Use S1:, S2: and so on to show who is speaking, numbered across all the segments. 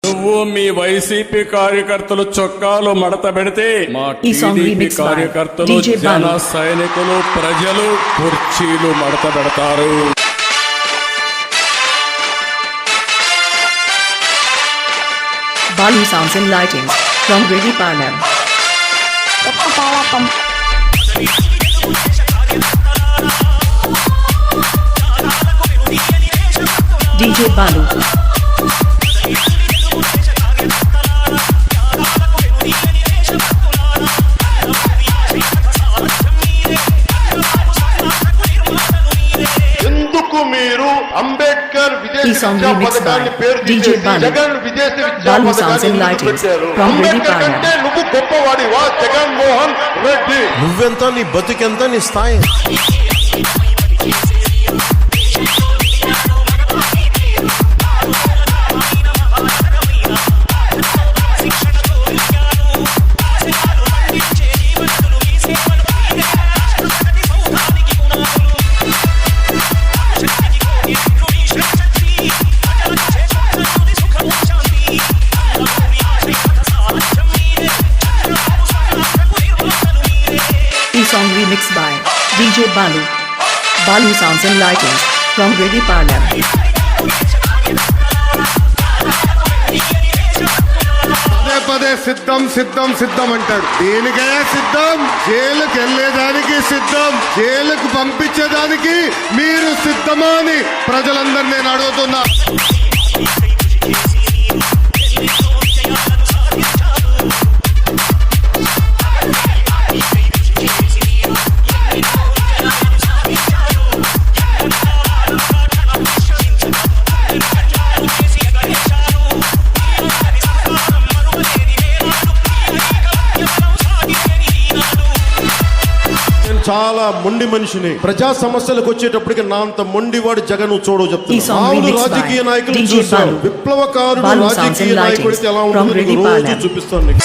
S1: నువ్వు మీ వైసీపీ కార్యకర్తలు చొక్కాలు మడత పెడితే మా టీడీపీ కార్యకర్తలు జన సైనికులు ప్రజలు కుర్చీలు మడత పెడతారు.
S2: Balu Sounds and Lighting from Reddypalam. DJ Balu.
S3: ఎందుకు మీరు అంబేద్కర్ విదేశీ విద్యా పథకాన్ని పేరు తీసేసి జగన్ విదేశీ విద్యా పథకాన్ని పెట్టారు? అంబేద్కర్ కంటే నువ్వు గొప్పవాడివా జగన్మోహన్ రెడ్డి?
S4: నువ్వెంత, నీ బతుకెంత, నీ స్థాయి?
S2: Song remixed by DJ Balu. Balu Sounds and Lighting from Reddypalam.
S3: పదే సిద్ధం సిద్ధం సిద్ధం అంటాడు. దేనికే సిద్ధం? జైలుకు వెళ్ళేదానికి సిద్ధం, జైలుకు పంపించేదానికి మీరు సిద్ధమా అని ప్రజలందరూ నేను అడుగుతున్నా.
S4: చాలా మొండి మనిషిని. ప్రజా సమస్యలకు వచ్చేటప్పటికి నా అంత మొండివాడు జగన్ చూడవు చెప్తాను. రాజకీయ నాయకులు చూశాను, విప్లవకారుడు రాజకీయ నాయకుడితే ఎలా ఉంటుంది రోజు చూపిస్తాను.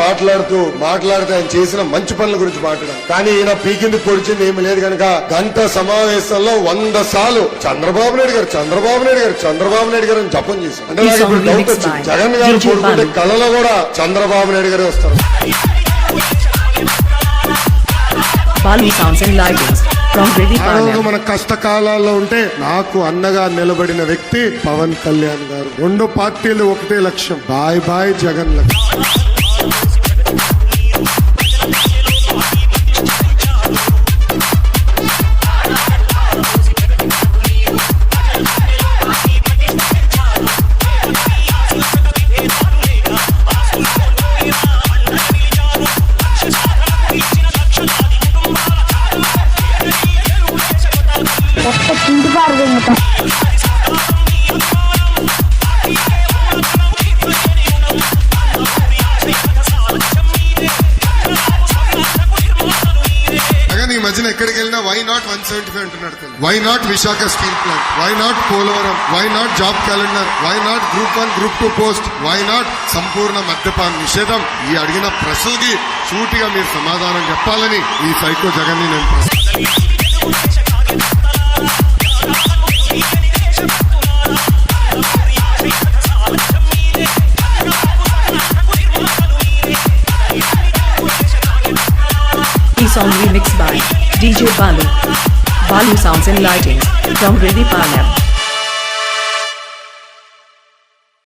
S3: మాట్లాడుతూ ఆయన చేసిన మంచి పనుల గురించి మాట్లాడాం. కానీ ఈయన పీకింది పొడిచింది ఏమి లేదు కనుక గంట సమావేశంలో 100 సార్లు చంద్రబాబు నాయుడు గారు అని జపం చేశారు. అంటే నాకు ఇప్పుడు డౌట్ వచ్చింది, జగన్ గారు పడుకుంటే కళలో కూడా చంద్రబాబు నాయుడు గారే వస్తారు. మన కష్టకాలాల్లో ఉంటే నాకు అన్నగా నిలబడిన వ్యక్తి పవన్ కళ్యాణ్ గారు. 2 పార్టీలు ఒకటే లక్ష్యం, బాయ్ బాయ్ జగన్ లక్ష్యం. మధ్యన ఎక్కడికి వెళ్ళినా వై నాట్ 175 అంటున్నాడు. Why not Visakha steel plant, why not Polavaram, why not job calendar, why not group 1 group 2 post, why not సంపూర్ణ మద్యపాన నిషేధం? ఈ అడిగిన ప్రశ్నలకి సూటిగా మీరు సమాధానం చెప్పాలని ఈ సైకో జగన్ ని నేను
S2: Song remixed by DJ Balu. Balu Sounds and Lighting from Reddypalam.